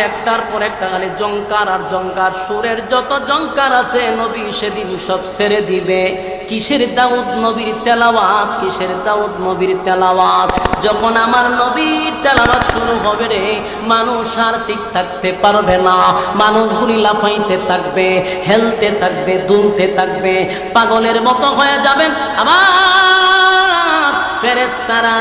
একটার পর একটা খালি জঙ্কার আর জঙ্কার, সুরের যত জঙ্কার আছে নবী সেদিন সব ছেড়ে দিবে। কিসের দাউদ নবীর তেলাওয়াত, কিসের দাউদ নবীর তেলাওয়াত। যখন আমার নবীর তেলাওয়াত শুরু হবে রে, মানুষ আর ঠিক থাকতে পারবে না, মানুষগুলি লাফাইতে থাকবে, হেলতে থাকবে, দুলতে থাকবে, পাগলের মতো হয়ে যাবেন। আবার ফেরেশতারা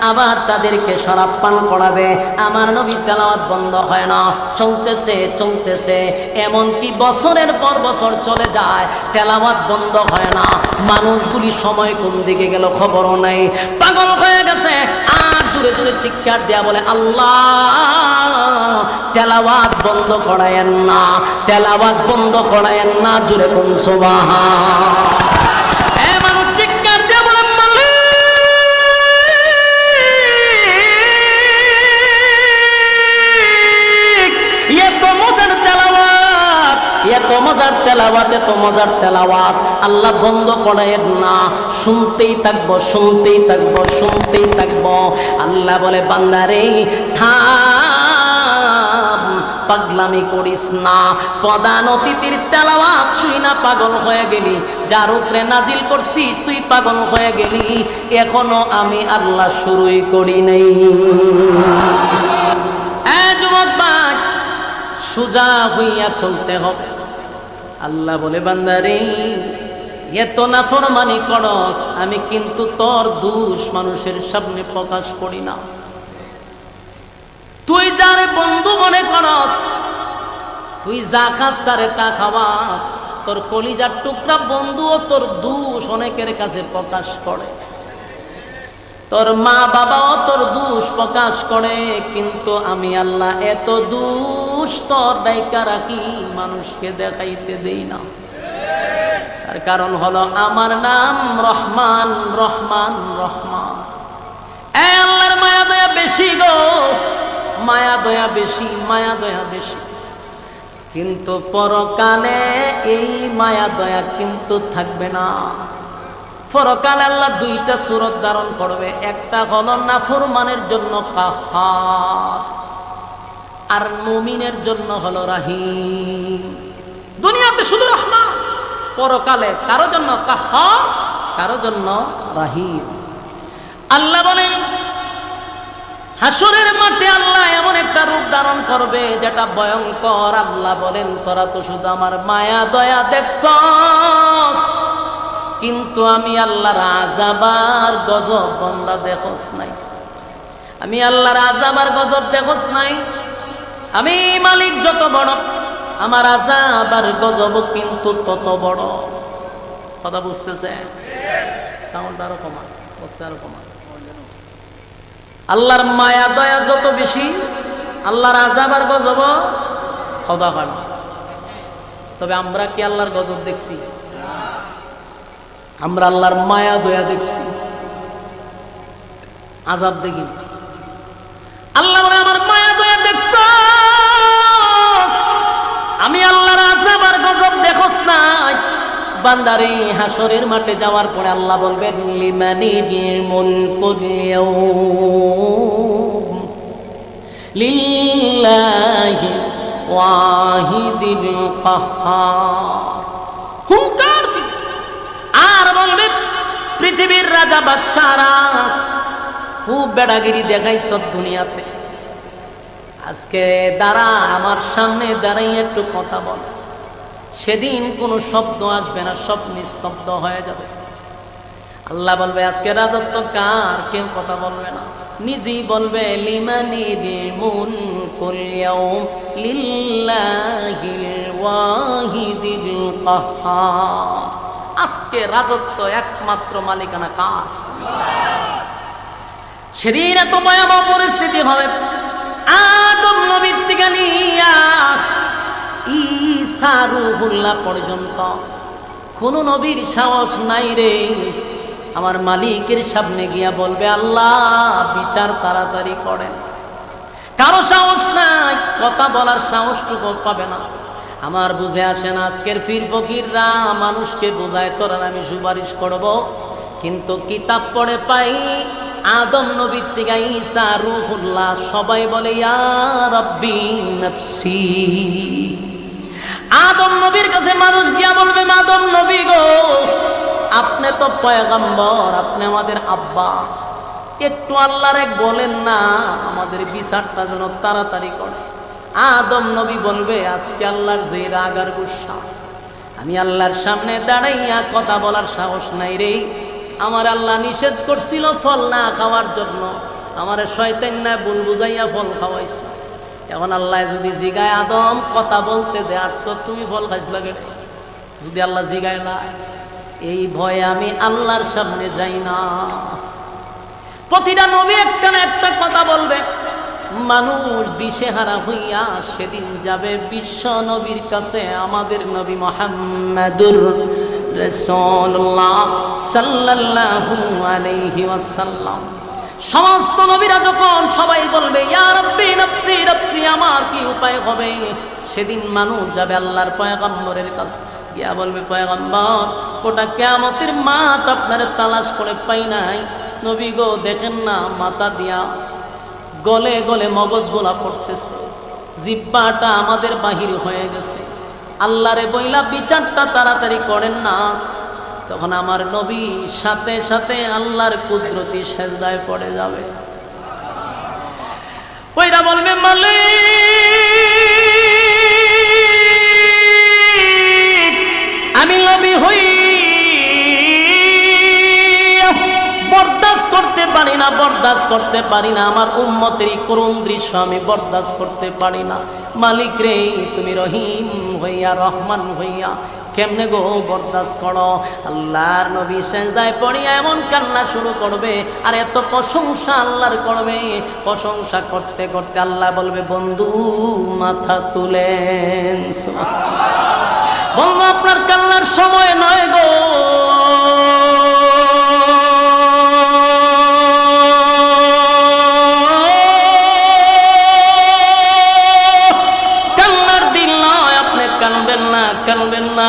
আবার তাদেরকে শরাব পান করাবে। আমার নবী তেলাওয়াত বন্ধ হয় না, চলতেছে চলতেছে, এমনকি বছরের পর বছর চলে যায়, তেলাওয়াত বন্ধ হয় না। মানুষগুলি সময় কোন দিকে গেল খবরও নেই, পাগল হয়ে গেছে। আর জোরে জোরে চিৎকার দেয়া বলে, আল্লাহ তেলাওয়াত বন্ধ করায়েন না, তেলাওয়াত বন্ধ করায়েন না। জোরে কোন সুবহান। এত মজার তেলাওয়াত, এত মজার তেলাওয়াত, আল্লাহ বন্ধ করেন না, শুনতেই থাকবো, শুনতেই থাকবো, শুনতেই থাকবো। আল্লাহ বলে, বান্দারে থাম, পাগলামি করিস না। প্রধান অতিথির তেলাওয়াত শুই না পাগল হয়ে গেলি, যার উপরে নাজিল করছি তুই পাগল হয়ে গেলি, এখনো আমি আল্লাহ শুরুই করি নাই। সোজা হইয়া চলতে হবে। আল্লাহ বলে, বান্দারে এত নাফরমানি করস, আমি কিন্তু তোর দোষ মানুষের সামনে প্রকাশ করি না। তুই যারে বন্ধু মনে করস, তুই যা খাস তারে তা খাওয়াস, তোর কলিজার টুকরা বন্ধুও তোর দোষ অনেকের কাছে প্রকাশ করে, তোর মা বাবাও তোর দোষ প্রকাশ করে, কিন্তু আমি আল্লাহ এত দোষ তোর দায়িকা রাখি, মানুষকে দেখাইতে দেই না। তার কারণ হলো আমার নাম রহমান, রহমান, রহমান। এই আল্লাহর মায়া দয়া বেশি গো, মায়া দয়া বেশি, মায়া দয়া বেশি। কিন্তু পরকালে এই মায়া দয়া কিন্তু থাকবে না। পরকালে আল্লাহ দুইটা সূরত ধারণ করবে, একটা হলো নাফরমানের জন্য কাহার, আর মুমিনের জন্য হলো রাহিম। দুনিয়াতে শুধু রহমান, পরকালে কারো জন্য কাহার, কারো জন্য রাহিম। আল্লাহ বলেন হাসরের মাঠে আল্লাহ এমন একটা রূপ ধারণ করবে যেটা ভয়ঙ্কর। আল্লাহ বলেন, তোরা তো শুধু আমার মায়া দয়া দেখছস, কিন্তু আমি আল্লাহর আযাব আর গজব তোমরা দেখোস নাই। আমি আল্লাহর আযাব আর গজব দেখোস নাই। আমি মালিক যত বড়, আমার আযাব আর গজব কিন্তু তত বড়। কথা বুঝতেছে? সাউন্ড আরো কমা, বলছে আরো কমা। আল্লাহর মায়া দয়া যত বেশি, আল্লাহর আযাব আর গজব খোদা পান। তবে আমরা কি আল্লাহর গজব দেখছি? আমরা আল্লাহর মায়া দয়া দেখছি, আযাব দেখি। আল্লাহ বলে, আমার মায়া দয়া দেখছস, আমি আল্লাহর আযাব আর গজব দেখোস নাই। বান্দারে হাসরের মাঠে যাওয়ার পরে আল্লাহ বলবেন, লিমানিল মুলকুল ইয়াউম লিল্লাহি ওয়াহিদিল কাহ্হার। হুঙ্কার আর বলবে, পৃথিবীর রাজা বাদশাহরা খুব বেড়াগিরি দেখাইছ দুনিয়াতে, আজকে দাঁড়া আমার সামনে দাঁড়াই একটু কথা বল। সেদিন কোনো শব্দ আসবে না, সব নিস্তব্ধ হয়ে যাবে। আল্লাহ বলবে, আজকে রাজত্ব কার? কেউ কথা বলবে না, নিজেই বলবে, লিমানিল মুলকুল ইয়াউম লিল্লাহিল ওয়াহিদিল কাহ্হার। আজকে রাজত্ব একমাত্র মালিকানা কার? সেদিন এত ভয়াবহ পরিস্থিতি হবে। আদম নবীর থেকে নিয়া ঈসা রূহুল্লাহ পর্যন্ত কোন নবীর সাহস নাই রে আমার মালিকের সামনে গিয়া বলবে, আল্লাহ বিচার তাড়াতাড়ি করেন। কারো সাহস নাই, কথা বলার সাহসটুকু পাবে না। আমার বুঝে আসে না, আজকের পীর ফকিররা মানুষকে বোঝায় তোরা আমি সুপারিশ করব, কিন্তু কিতাব পড়ে পাই আদম নবীর থেকে ঈসা রূহুল্লাহ সবাই বলে ইয়া রাব্বি নাফসি। আদম নবীর কাছে মানুষ গিয়া বলবে, আদম নবী গো, আপনি তো পয়গম্বর, আপনি আমাদের আব্বা, একটু আল্লাহরে বলেন না আমাদের বিচারটা যেন তাড়াতাড়ি করে। আদম নবী বলবে, আজকে আল্লাহর যে রাগ আর গুসা, আমি আল্লাহর সামনে দাঁড়াইয়া কথা বলার সাহস নাই রে। আমার আল্লাহ নিষেধ করছিল ফল না খাওয়ার জন্য, আমার শয়তান না ভুল বুঝাইয়া ফল খাওয়াইছে। এখন আল্লাহ যদি জিগায়, আদম কথা বলতে দে, আসছো তুমি ফল খাইছ লাগে, যদি আল্লাহ জিগায় না, এই ভয়ে আমি আল্লাহর সামনে যাই না। প্রতিটা নবী একটা না একটা কথা বলবে, মানুষ দিশেহারা হইয়া সেদিন যাবে বিশ্ব নবীর কাছে, আমাদের নবী মুহাম্মদুর রাসূলুল্লাহ সাল্লাল্লাহু আলাইহি ওয়াসাল্লাম। সমস্ত নবীরা যখন সবাই বলবে ইয়া রাব্বি নাফসি নাফসি, আমার কি উপায় হবে, সেদিন মানুষ যাবে আল্লাহর পয়গম্বরের কাছে গিয়া বলবে, পয়গম্বর ওটা কিয়ামতের মাঠ আপনার তালাশ করে পাই নাই, নবী গো দেখেন না মাথা দিয়া গলে গলে মগজগুলা পড়তেছে, জিহ্বাটা আমাদের বাহির হয়ে গেছে, আল্লাহরে বইলা বিচারটা তাড়াতাড়ি করেন না। তখন আমার নবী সাথে সাথে আল্লাহর কুদরতি সেজদায় পড়ে যাবে। ওইটা বলবে, মালিক আমি নবী হই বরদাস্ত করতে পারি না, বরদাস্ত করতে পারি না, আমার উম্মতের করুণ দৃশ্য আমি বরদাস্ত করতে পারি না। মালিক রে, তুমি রহিম হইয়া রহমান হইয়া কেমনে গো বরদাস্ত করো। আল্লাহর নবী সেজদায় পড়িয়া এমন কান্না শুরু করবে, আর এত প্রশংসা আল্লাহর করবে, প্রশংসা করতে করতে আল্লাহ বলবে, বন্ধু মাথা তুলেন, বন্ধু আপনার কান্নার সময় নয় গো,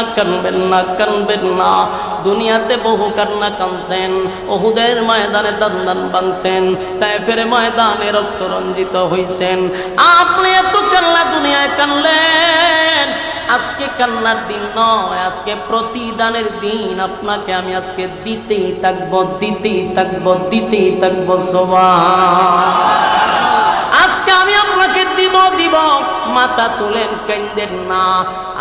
কানবেন না, কানবেন না। দুনিয়াতে বহু কান্না কানছেন, উহুদের ময়দানে দান ভাঙছেন, তায়েফের ময়দানে রক্ত রঞ্জিত হইছেন, আপনি এত কান্না দুনিয়ায় কানলেন। আজকে কান্নার দিন নয়, আজকে প্রতিদানের দিন। আপনাকে আমি আজকে দিতেই থাকবো, দিতেই থাকবো, দিতেই থাকবো। সুবহান, আজকে আমি আপনাকে দিব দিব। মাথা তুলেন, কান্দেন না।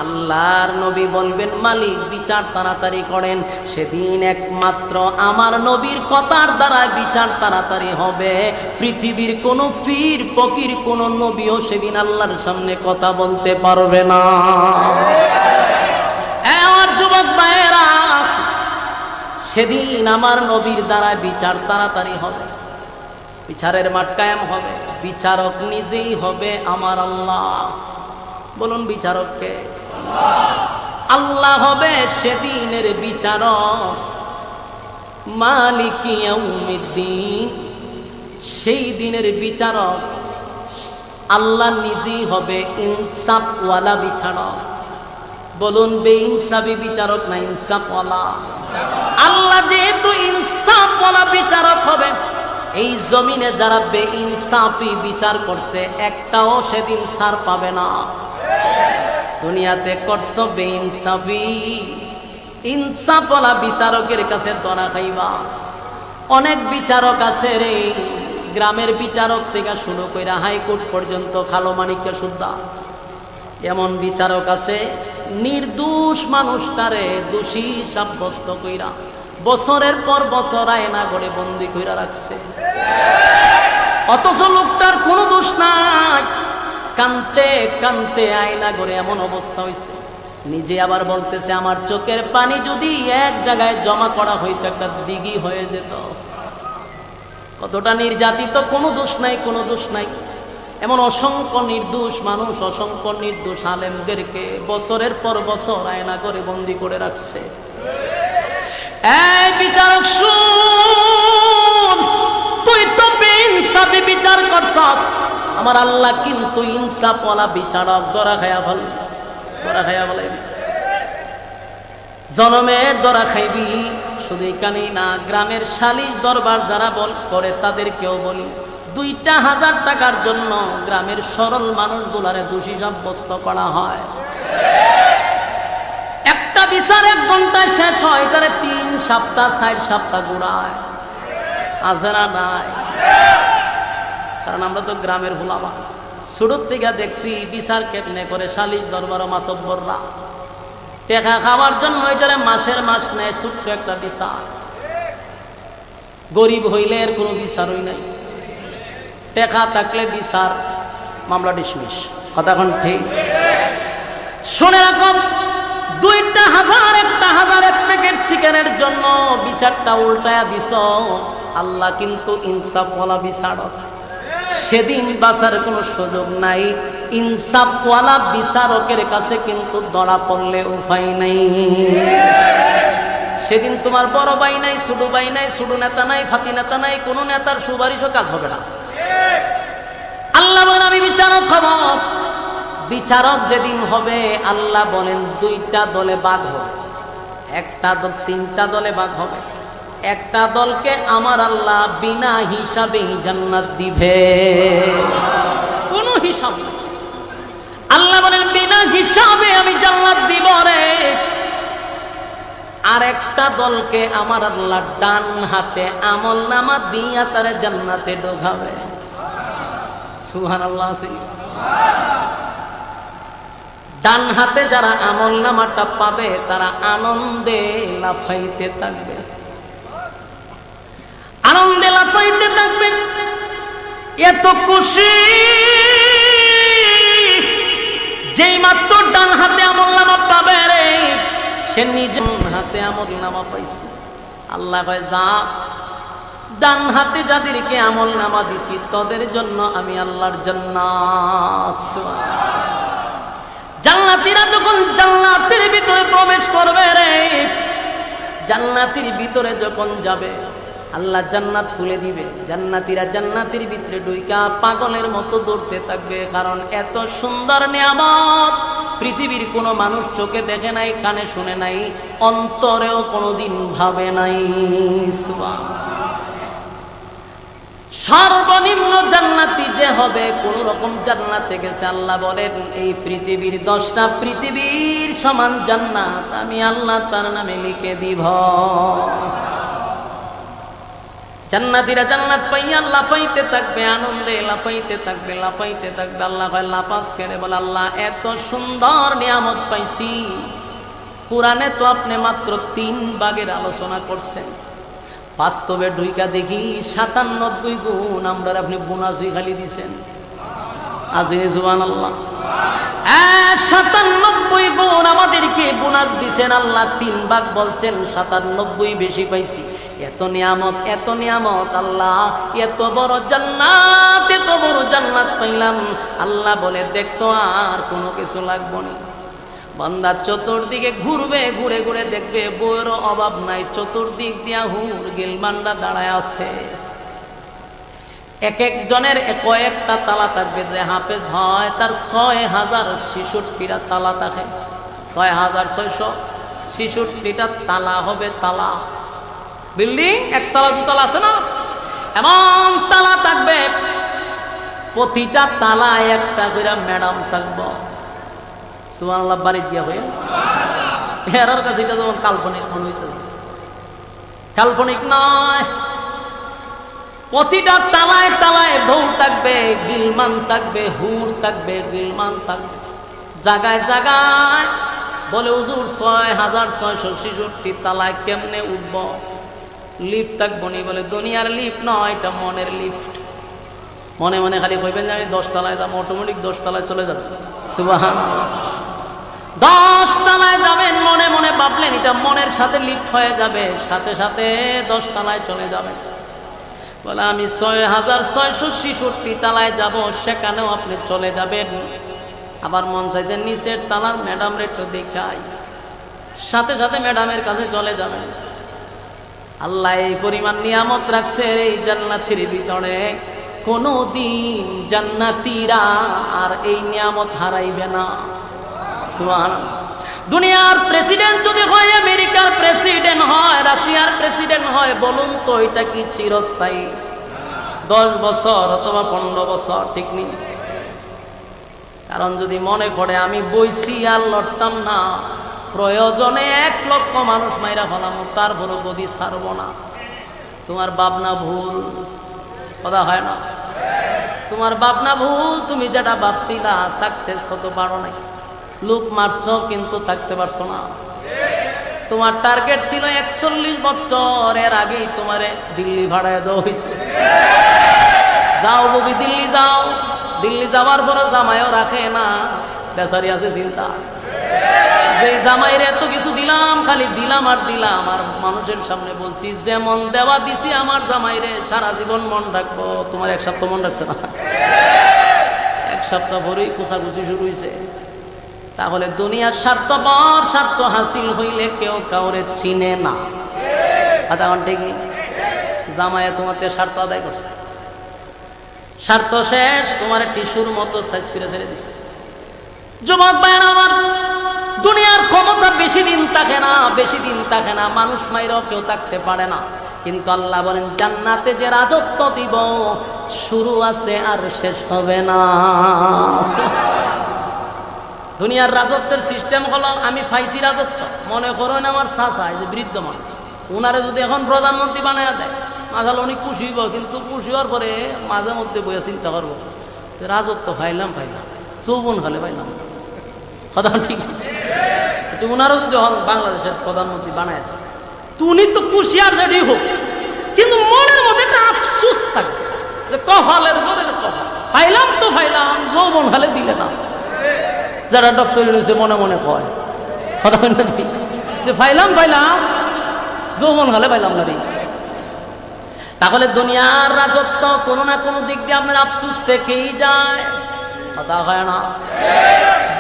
আল্লাহর নবী বলবেন, মালিক বিচার তাড়াতাড়ি করেন। সেদিন একমাত্র আমার নবীর কথার দ্বারা বিচার তাড়াতাড়ি হবে। পৃথিবীর কোনো পীর ফকির কোনো নবীও সেদিন আল্লাহর সামনে কথা বলতে পারবে না। আমার যুবক ভাইয়েরা, সেদিন আমার নবীর দ্বারা বিচার তাড়াতাড়ি হবে, বিচারের মাঠ কায়েম হবে। বিচারক নিজেই হবে আমার আল্লাহ। বলুন বিচারক কে? আল্লাহ হবে সেদিনের বিচারক। মালিক ইয়াউমিদ্দিন, সেই দিনের বিচারক আল্লাহ নিজেই হবে। ইনসাফওয়ালা বিচারক। বলুন বেইনসাফি বিচারক না ইনসাফওয়ালা? আল্লাহ যেহেতু ইনসাফওয়ালা বিচারক হবে, এই জমিনে যারা বেইনসাফি বিচার করছে একটাও সেদিন ছাড় পাবে না। দুনিয়াতে করছো বেইনসাফি, ইনসাফওয়ালা বিচারকের কাছে ধরা খাইবা। অনেক বিচারক আছে রে, গ্রামের বিচারক থেকে শুরু করে হাইকোর্ট পর্যন্ত, খালো মানিক্য সুদ্ধা। এমন বিচারক আছে নির্দোষ মানুষটারে দোষী সাব্যস্ত কইরা বছরের পর বছর আয়না করে বন্দি কইরা রাখছে, অথচ লোকটার কোনো দোষ নাই। কানতে কানতে আয়না করে এমন অবস্থা হয়েছে, নিজে আবার বলতেছে আমার চোখের পানি যদি এক জায়গায় জমা করা হইতো একটা দিঘি হয়ে যেত। কতটা নির্যাতিত, কোনো দোষ নাই, কোনো দোষ নাই। এমন অসংখ্য নির্দোষ মানুষ, অসংখ্য নির্দোষ আলেমদেরকে বছরের পর বছর আয়না করে বন্দি করে রাখছে। এই বিচারক শুন, তুই তো বেইনসাফি বিচার করছস, আমার আল্লাহ কিন্তু ইনসাফওয়ালা বিচারক। ধরা খায়া বলে জনমের ধরা খাইবি। শুধু এখানেই না, গ্রামের সালিশ দরবার যারা করে তাদেরকেও বলি, 2,000 টাকার জন্য গ্রামের সরল মানুষগুলারে দোষী সাব্যস্ত করা হয়। একটা বিচার 1 ঘন্টায় শেষ হয়, এটারে 3 সপ্তাহ 4 সপ্তাহ ঘুরায়। আছে না নাই? কারণ আমরা তো গ্রামের ভোলাবা, ছোটোর থেকে দেখছি বিচার কেমনে করে সালিশ দরবার মাতব্বররা টাকা খাওয়ার জন্য এটারে মাসের মাস নেয়। ছোট্ট একটা বিচার, গরিব হইলে এর কোনো বিচারই নাই। টাকা থাকলে বিচার, মামলা ডিসমিস। কথা কোন ঠিক? শুনে রাখো, 2,000 1,000 এক প্যাকেট সিগারেটের জন্য বিচারটা উল্টায়া দিছ। আল্লাহ কিন্তু ইনসাফওয়ালা বিচারক, সেদিন বাঁচার কোনো সুযোগ নাই। ইনসাফওয়ালা বিচারকের কাছে কিন্তু ধরা পড়লে উপায় নাই। সেদিন তোমার বড় ভাই নাই, ছোট ভাই নাই, ছোট নেতা নাই, ফাঁকি নেতা নাই, কোনো নেতার সুপারিশও কাজ হবে না। আল্লাহ বলেন আমি বিচারক হব। বিচারক যেদিন হবে, আল্লাহ বলেন 2টা দলে ভাগ হবে। একটা দল 3টা দলে ভাগ হবে। একটা দলকে আমার আল্লাহ বিনা হিসাবে জান্নাত দিবে, কোনো হিসাব না। আল্লাহ বলেন বিনা হিসাবে আমি জান্নাত দিব রে। আর একটা দলকে আমার আল্লাহ ডান হাতে আমলনামা দিয়া তারে জান্নাতে ঢোকাবে। সুবহানাল্লাহ। ডান হাতে যারা আমলনামাটা পাবে তারা আনন্দে লাফাইতে থাকবে, আনন্দে লাফাইতে থাকবে। এত খুশি যেই মাত্র ডান হাতে আমলনামা পাবে রে, সে নিজের হাতে আমলনামা পাইছে। আল্লাহ কয় যা, ডান হাতে যাদেরকে আমলনামা দিছি তাদের জন্য আমি আল্লাহর জান্নাত। জান্নাতীরা যখন জান্নাতের ভিতরে প্রবেশ করবে রে, জান্নাতের ভিতরে যখন যাবে আল্লাহ জান্নাত খুলে দিবে। জান্নাতীরা জান্নাতের ভিতরে ঢুইকা পাগলের মতো দৌড়তে থাকবে। কারণ এত সুন্দর নিয়ামত পৃথিবীর কোনো মানুষ চোখে দেখে নাই, কানে শুনে নাই, অন্তরেও কোনোদিন ভাবে নাই। সর্বনিম্ন জান্নাতি যে হবে, কোন রকম জান্নাতে গেছে। আল্লাহ বলেন এই পৃথিবীর 10টা পৃথিবীর সমান জান্নাত আমি আল্লাহ তার নামে লিখে দিব। জান্নাতীরা জান্নাত পাইয়া লাফাইতে থাকবে, আনন্দে লাফাইতে থাকবে, লাফাইতে থাকবে। আল্লাহ কয় লাফাস কেড়ে বলে আল্লাহ এত সুন্দর নিয়ামত পাইছি। কোরআনে তো আপনি মাত্র 3 ভাগের আলোচনা করছেন, বাস্তবে ঢুইকা দেখি 97 গুণ আমরা আপনি বোনাসই খালি দিছেন। আজিনে সুবহানাল্লাহ। 97 গুণ আমাদেরকে বোনাস দিছেন। আল্লাহ 3 ভাগ বলছেন, 97 বেশি পাইছি। এত নিয়ামত, এত নিয়ামত আল্লাহ, এত বড় জান্নাত, এত বড় জান্নাত পাইলাম। আল্লাহ বলে দেখতো আর কোনো কিছু লাগবে না। বান্দা চতুর্দিকে ঘুরবে, ঘুরে ঘুরে দেখবে বইয়েরও অভাব নাই। চতুর্দিক দিয়া হুর গিলমানরা দাঁড়ায় আছে। এক একজনের কয়েকটা তালা থাকবে। যে হাফেজ হয় তার 6,066টা তালা থাকে। 6,666টা তালা হবে। তালা বিল্ডিং একতলা দুতলা আছে না, এমন তালা থাকবে। প্রতিটা তালায় একটা করে ম্যাডাম থাকবো। সুবহানাল্লাহ। বাড়ি দিয়া হয়ে হেরার কাছে এটা যেমন কাল্পনিক মনে হইতেছে, কাল্পনিক নয়। প্রতিটা তালায় তালায় বউ থাকবে, গিলমান থাকবে, হুর থাকবে, গিলমান থাকবে। জায়গায় জায়গায় বলে হুজুর 6,666 তালায় কেমনে উঠব? লিফট থাকবো নি? বলে দুনিয়ার লিফট নয়, এটা মনের লিফট। মনে মনে খালি কইবেন যে আমি 10 তলায় যাবো, অটোমেটিক 10 তলায় চলে যাবে। সুবহানাল্লাহ। 10 তলায় যাবেন, মনে মনে ভাবলেন এটা মনের সাথে লিফট হয়ে যাবে, সাথে সাথে 10 তলায় চলে যাবেন। বলে আমি 6,666 তালায় যাব, সেখানেও আপনি চলে যাবেন। আবার মন চাইছে নিচের তালার ম্যাডাম একটু দেখাই, সাথে সাথে ম্যাডামের কাছে চলে যাবেন। আল্লাহ এই পরিমাণ নিয়ামত রাখছে এই জান্নাতের ভিতরে, কোনদিন জান্নাতীরা আর এই নিয়ামত হারাইবে না। সুবহানাল্লাহ। দুনিয়ার প্রেসিডেন্ট যদি হয়, আমেরিকার প্রেসিডেন্ট হয়, রাশিয়ার প্রেসিডেন্ট হয়, বলুন তো এটা কি চিরস্থায়ী? 10 বছর অথবা 15 বছর, ঠিক নেই? কারণ যদি মনে করে আমি বইছি আর লড়তাম না, প্রয়োজনে 1 লক্ষ মানুষ মাইরা ফেলাম, তারপরও গদি ছাড়ব না। তোমার ভাবনা ভুল, কথা হয় না? তোমার ভাবনা ভুল। তুমি যেটা ভাবছিলা সাকসেস হতে পারো নাই, লুপ মারছো কিন্তু থাকতে পারছো না। তোমার টার্গেট ছিল 41 বছর, এর আগেই তোমারে দিল্লি ভাড়ায় দেওয়া হয়েছে। যাও ববি দিল্লি যাও, দিল্লি যাওয়ার পরে জামাইও রাখে না, বেচারি আছে চিন্তা, যে জামাইরে এত কিছু দিলাম, খালি দিলাম আর দিলাম, আর মানুষের সামনে বলছি যেমন দেওয়া দিছি আমার জামাইরে সারা জীবন মন রাখবো। তোমার 1 সপ্তাহ মন রাখছে না, 1 সপ্তাহ পরেই কুচাকুচি শুরু হয়েছে। তাহলে দুনিয়ার স্বার্থপর, স্বার্থ হাসিল হইলে কেউ কাউরে চিনে না। কথা ঠিক নেই? জামাইয়া তোমাকে স্বার্থ আদায় করছে, স্বার্থ শেষ, তোমার টিস্যুর মতো সাইজ করে ছেড়ে দিছে। যুবক ভাইরা আমার, দুনিয়ার ক্ষমতা বেশি দিন থাকে না, বেশি দিন থাকে না, মানুষ মাইরাও কেউ থাকতে পারে না। কিন্তু আল্লাহ বলেন জান্নাতে যে রাজত্ব দিব, শুরু আছে আর শেষ হবে না। দুনিয়ার রাজত্বের সিস্টেম হলো, আমি পাইছি রাজত্ব, মনে করেন আমার চাচা, এই যে বৃদ্ধ মানুষ, উনারে যদি এখন প্রধানমন্ত্রী বানায় দেয়, মাঝাল অনেক খুশি হইব, কিন্তু খুশি হওয়ার পরে মাঝে মধ্যে বইয়া চিন্তা করবো, রাজত্ব পাইলাম, যৌবন খালে পাইলাম। কথা ঠিক? উনারও যদি বাংলাদেশের প্রধানমন্ত্রী বানায় দেয়, উনি তো খুশি আর যেটি হোক, কিন্তু মনের মধ্যে একটা আফসোস থাকে যে কপালের জোরে কপাল, পাইলাম তো পাইলাম, যৌবন খালে দিলে না। যারা ডক্টর রয়েছে মনে মনে কয়, কথা ঠিক, যে পাইলাম যৌবন খালে পাইলাম না রে। তাহলে দুনিয়ার রাজত্ব কোনো না কোনো দিক দিয়ে আপনার আফসোস থেকেই যায়, কথা হয় না?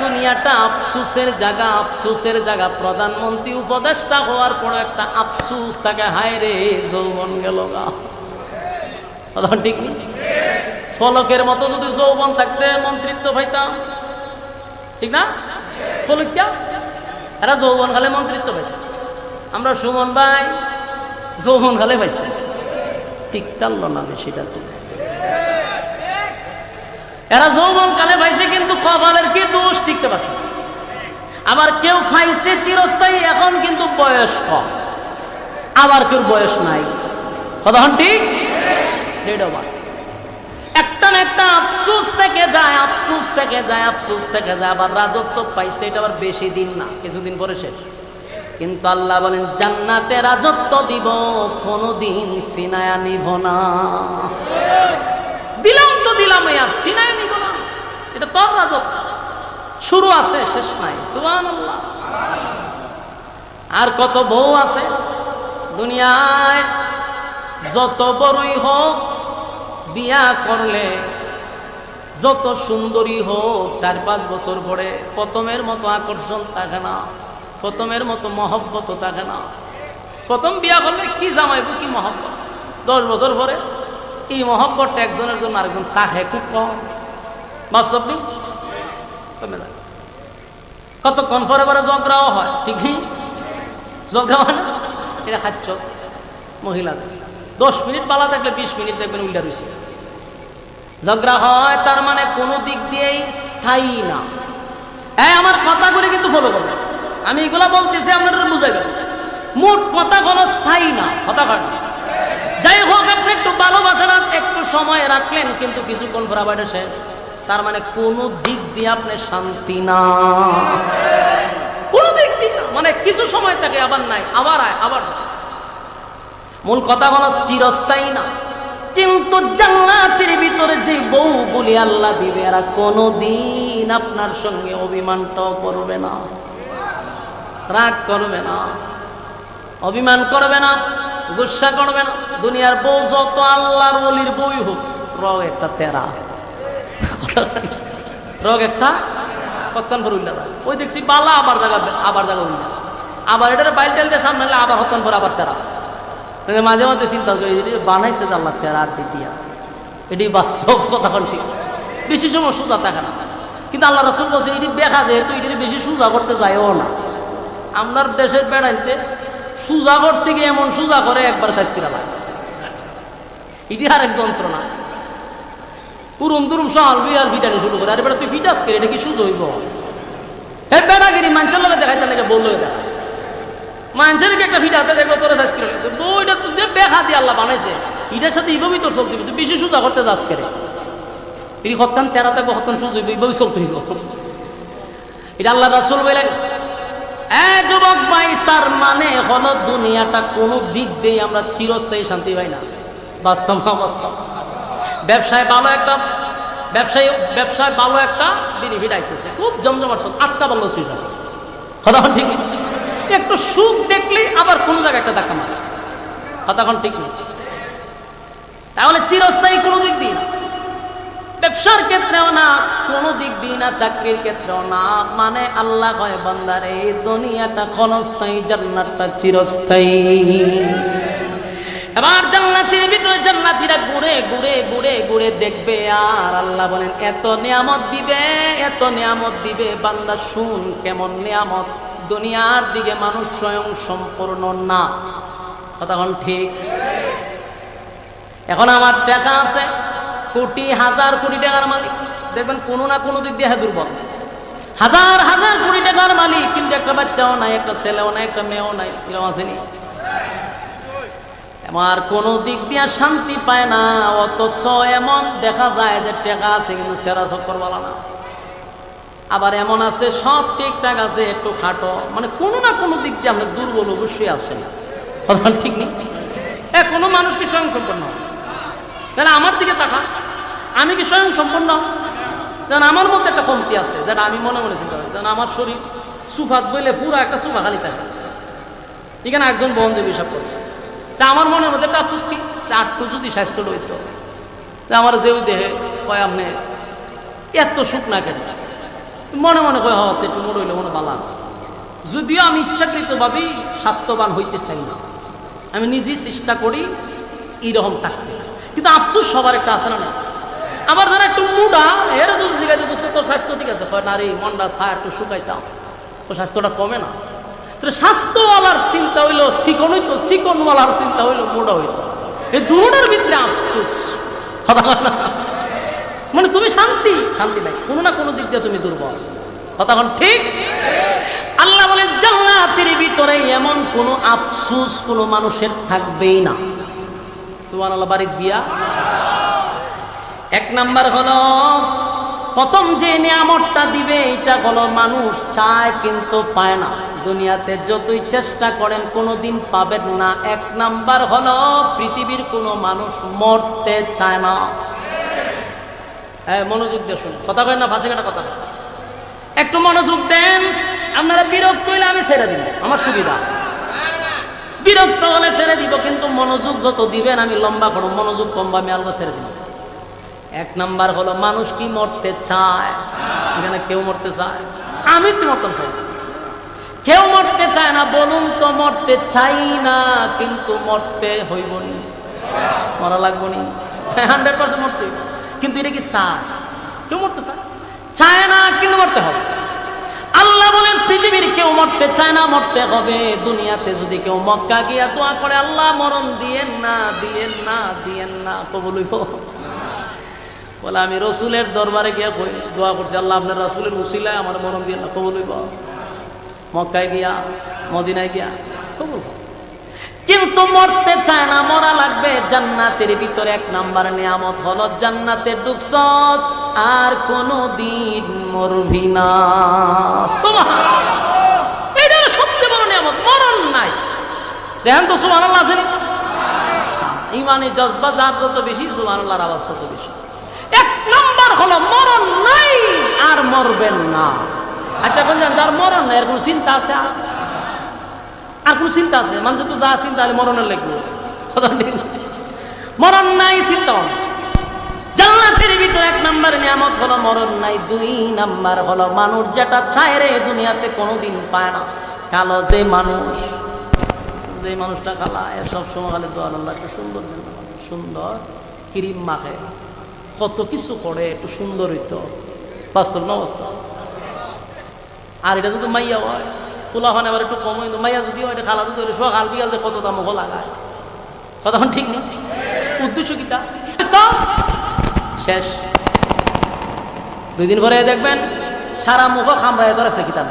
দুনিয়াটা আফসোসের জায়গা, আফসোসের জায়গা। প্রধানমন্ত্রী উপদেষ্টা হওয়ার পর একটা আফসোস থাকে, হায় রে যৌবন গেল গা। কথা ঠিক নেই? ফলকের মতো যদি যৌবন থাকতে মন্ত্রিত্ব পাইতাম, ঠিক না? ফলকিয়া এরা যৌবন খালে মন্ত্রিত্ব পাইছে, আমরা সুমন ভাই যৌবন খালে পাইছে, টিকতাল না বেশিটা তো। এরা যৌবন কালে পাইছে, কিন্তু কপালের কি দোষ, টিকতে পারছে। আবার কেউ পাইছে চিরস্থায়ী, এখন কিন্তু বয়স কম, আবার কেউ বয়স নাই। কথা ঠিক? একটা না একটা আফসোস থেকে যায়, আফসোস থেকে যায়, আফসোস থেকে যায়। আবার রাজত্ব পাইছে, এটা আবার বেশি দিন না, কিছুদিন পরে শেষ। কিন্তু আল্লাহ বলেন জান্নাতে রাজত্ব দিব, কোনদিন সিনায়া নিব না। দিলাম তো দিলাম, আর সিনায়া নিব না, এটা তোর রাজত্ব, শুরু আছে শেষ নাই। সুবহানাল্লাহ। আর কত বউ আছে দুনিয়ায়, যত বড়ই হোক বিয়া করলে, যত সুন্দরী হোক, 4-5 বছর পরে প্রথমের মতো আকর্ষণ থাকে না, প্রথমের মতো মহব্বত থাকে না। প্রথম বিয়া করলে কি জামাইব, কি মহব্বত, 10 বছর পরে এই মহব্বতটা একজনের জন্য আরেকজন থাকে খুব কম। বাস্তব নেই, কমে যায়। কতক্ষণ পরে পরে ঝগড়াও হয়, ঠিক নেই? ঝগড়া হয় না, এটা খাচ্ছ মহিলাদের 10 মিনিট পালা থাকলে 20 মিনিট দেখবেন উল্টা রয়েছে। ঝগড়া হয়, তার মানে কোনো দিক দিয়েই স্থায়ী না। আমার কথাগুলি কিন্তু ফলো করবেন, আমি এগুলা বলতেছি আপনারা বুঝাইবেন। মোট কথা কোনো স্থায়ী না, কথা হয় না। যাই হোক, আপনি একটু ভালোবাসাটা একটু সময় রাখলেন, কিন্তু কিছুক্ষণ পর আবার শেষ। তার মানে কোনো দিক দিয়ে আপনি শান্তি না, কোনো দিক দিয়ে না। মানে কিছু সময় থাকে, আবার নাই, আবার আয়, আবার। মূল কথা হলো চিরস্থায়ী না। কিন্তু জান্নাতের ভিতরে যে বউগুলি আল্লাহ দিবে, এরা কোনোদিন আপনার সঙ্গে অভিমানটাও করবে না, রাগ করবে না, অভিমান করবে না, গুসা করবে না। দুনিয়ার বউ যত আল্লাহর ওলির বই হোক, রগ একটা তেরা, রগ একটা কতক্ষণ করে উল্লা যায়। ওই দেখছি বালা, আবার জায়গা উল্লা, আবার এটার বাইল টাইল দিয়ে সামনে আবার হতন করে আবার তেরা। মাঝে মাঝে চিন্তা করি বানাইছে যে আল্লাহ তেরা আড্ডি দিয়া, এটি বাস্তব কথা। ঠিক বেশি সময় সোজা থাকে না, কিন্তু আল্লাহ রাসূল বলছে এটি দেখা যেহেতু এটি বেশি সোজা করতে যায়ও না। আপনার দেশের বেড়াইতে সোজা করতে গিয়ে এমন সোজা করে একবার সাইজ করে লাগে, এটি আর এক যন্ত্রণা। উরুম দুরুম সহাল বিয়াল ভিটাকে শুরু করে, আরে বেটা তুই ফিটাস করে এটা কি সুযোগ হইব? হে বেড়াগিরি মানুষের লোকে দেখাইতে নাকি বললো দেখা মানুষের কি একটা ফিটাতে দেখবো তোরা সাইজ করে বইটা তুই দেখা দিয়ে আল্লাহ বানাইছে, এটার সাথে এইভাবেই তোর চলতে তুই বেশি সোজা করতে যাস করে, এটি হত্যান তেরা থেকে হত্যান সুযোগ এইভাবেই চলতে হইব। এটা আল্লাহ রাসূল বলে গেছে। যুবক ভাই, তার মানে হলো দুনিয়াটা কোনো দিক দিয়ে আমরা চিরস্থায়ী শান্তি পাই না। বাস্তব না বাস্তব? ব্যবসায় ভালো একটা বেনিফিট আইতেছে, খুব জমজমাট, 8টা বললো সুইচ আছে কথা ঠিক। একটু সুখ দেখলেই আবার কোনো জায়গায় একটা ধাক্কা মারে, কথা ঠিক নেই। তাহলে চিরস্থায়ী কোনো দিক দিয়ে না, ব্যবসার ক্ষেত্রেও না, কোনো দিক দিয়ে না, চাকরির ক্ষেত্রেও না। মানে আল্লাহ কয় বান্দারে এই দুনিয়াটা ক্ষণস্থায়ী, জান্নাতটা চিরস্থায়ী। এবার জান্নাতের ভিতরে জান্নাতীরা ঘুরে ঘুরে ঘুরে ঘুরে দেখবে, আর আল্লাহ বলেন এত নিয়ামত দিবে, এত নিয়ামত দিবে, বান্দা শুন কেমন নিয়ামত। দুনিয়ার দিকে মানুষ স্বয়ং সম্পূর্ণ না, কথা ঠিক। এখন আমার টাকা আছে, কোটি হাজার কোটি টাকার মালিক, দেখবেন কোনো না কোনো দিক দিয়ে দুর্বল। হাজার হাজার কোটি টাকার মালিক, কিন্তু একটা বাচ্চাও নাই, একটা ছেলেও নাই, একটা মেয়েও নাই, এরকম আসেনি? আমার কোনো দিক দিয়ে শান্তি পায় না, অথচ এমন দেখা যায় যে টাকা আছে কিন্তু সেরা চক্কর বলা না। আবার এমন আছে সব ঠিকঠাক আছে, একটু খাটো, মানে কোনো না কোনো দিক দিয়ে আমরা দুর্বল অবশ্যই আছে না, ঠিক নেই? কোনো মানুষ কি স্বয়ং সম্পন্ন? তাহলে আমার দিকে তাকা, আমি কি স্বয়ং সম্পন্ন? যেন আমার মধ্যে একটা কমতি আছে, যেটা আমি মনে মনে চিন্তা করি। যেন আমার শরীর সুফাত বইলে পুরো একটা সুফা খালি থাকে, এখানে একজন বন্ধু হিসাব করছে, তা আমার মনের মধ্যে একটা আফসোস কি, আটটু যদি স্বাস্থ্য লইত, আমার যে ওই দেহে কয় আপনি এত সুখ না কেন, মনে মনে কয় হতে একটু মনে হইলে মনে ভালো আছে। যদিও আমি ইচ্ছাকৃতভাবেই স্বাস্থ্যবান হইতে চাই না, আমি নিজেই চেষ্টা করি এইরকম থাকতে, কিন্তু আফসোস সবার একটা আছে না। আবার যারা একটু মুডা, এর যদি জিজ্ঞাসা বুঝতে তোর স্বাস্থ্য ঠিক আছে, না রে মনটা ছায়া একটু শুকাইতাম, তোর স্বাস্থ্যটা কমে না। তাহলে স্বাস্থ্যওয়ালার চিন্তা হইলো চিকন হইতো, চিকনওয়ালার চিন্তা হইলো মোটা হইতো, এই দুটার ভিতরে আফসোস। মানে তুমি শান্তি নাই, কোনো না কোনো দিক দিয়ে তুমি দুর্বল, কথা ঠিক। আল্লাহ বলেন জান্নাতের ভিতরে এমন কোনো আফসোস কোনো মানুষের থাকবেই না। সুবহানাল্লাহ, বাড়ির দিয়া। এক নাম্বার হলো প্রথম যে নিয়ামতটা দিবে এটা হলো মানুষ চায় কিন্তু পায় না, দুনিয়াতে যতই চেষ্টা করেন কোনোদিন পাবেন না। এক নাম্বার হলো পৃথিবীর কোনো মানুষ মরতে চায় না। হ্যাঁ, মনোযোগ দিয়ে শুনুন, কথা কয় না, ভাষা কাটা কথা, একটু মনোযোগ দেন। আপনারা বিরক্ত হইলে আমি ছেড়ে দিব, আমার সুবিধা। বিরক্ত হলে ছেড়ে দিব, কিন্তু মনোযোগ যত দিবেন আমি লম্বা করো, মনোযোগ কমবা আমি আলগা ছেড়ে দিব। এক নাম্বার হলো মানুষ কি মরতে চায়? এখানে কেউ মরতে চায়? আমি তো মরতাম চাই, কেউ মরতে চায় না। বলুন তো মরতে চাই না, কিন্তু মরতে হইব নি, মরা লাগবো নি, 100% মরতে হইব। কিন্তু এটা কি চায়? কেউ মরতে চায় না, কিন্তু মরতে হবে। আল্লাহ বলেন পৃথিবীর কেউ মরতে চায় না, মরতে হবে। দুনিয়াতে যদি কেউ মক্কা গিয়া দোয়া করে আল্লাহ মরণ দিয়েন না, দিয়েন না, দিয়েন না, কবুল হইব? বলে আমি রসুলের দরবারে গিয়া দোয়া করছি, আল্লাহ আপনার রসুলের উসিলায় আমার মরণ দিয়েন না, কবুল হইব? মক্কায় গিয়া, মদিনায় গিয়া কবুল। কিন্তু মরতে চায় না, মরা লাগবে। জান্নাতের ভিতরে এক নাম্বার নিয়ামত হলো জান্নাতে ঢুকছস আর কোনদিন মরবি না। সুবহানাল্লাহ, এটা সবচেয়ে বড় নিয়ামত, মরণ নাই। দেখেন তো সুবহানাল্লাহ আছে, ইমানি জজবা যার যত বেশি সুবহানাল্লাহর আওয়াজ তত বেশি। এক নাম্বার হলো মরণ নাই আর মরবেন না। আচ্ছা বলছেন যার মরণ নাই এর কোনো চিন্তা আছে? আর কোন চিন্তা আছে? মানুষ তো যা চিন্তা হলে মরণের লাগবে, মরণ নাই চিন্তা। জান্নাতের ভিতরে এক নাম্বার নিয়ামত হলো মরণ নাই। দুই নাম্বার হলো মানুষ যেটা চায় রে দুনিয়াতে কোনোদিন পায় না। কালো যে মানুষ, যে মানুষটা খালা এ সবসময় খালি দোয়ার আল্লাহ একটু সুন্দর দেন, সুন্দর ক্রিম মাখে, কত কিছু করে, একটু সুন্দর হইতো। বাস্তব না অবস্থা? আর এটা যদি মাইয়া হয় পোলা হয় আবার একটু কম হইতো, মাইয়া যদি হয় এটা খালা যদি হলে সকাল বিকাল কত দাম লাগায়, কতক্ষণ ঠিক নেই। উদ্দেশ্য কিতা শেষ। 2 দিন পরে দেখবেন সারা মুখ খামড়ায় ধরেছে কিতাব,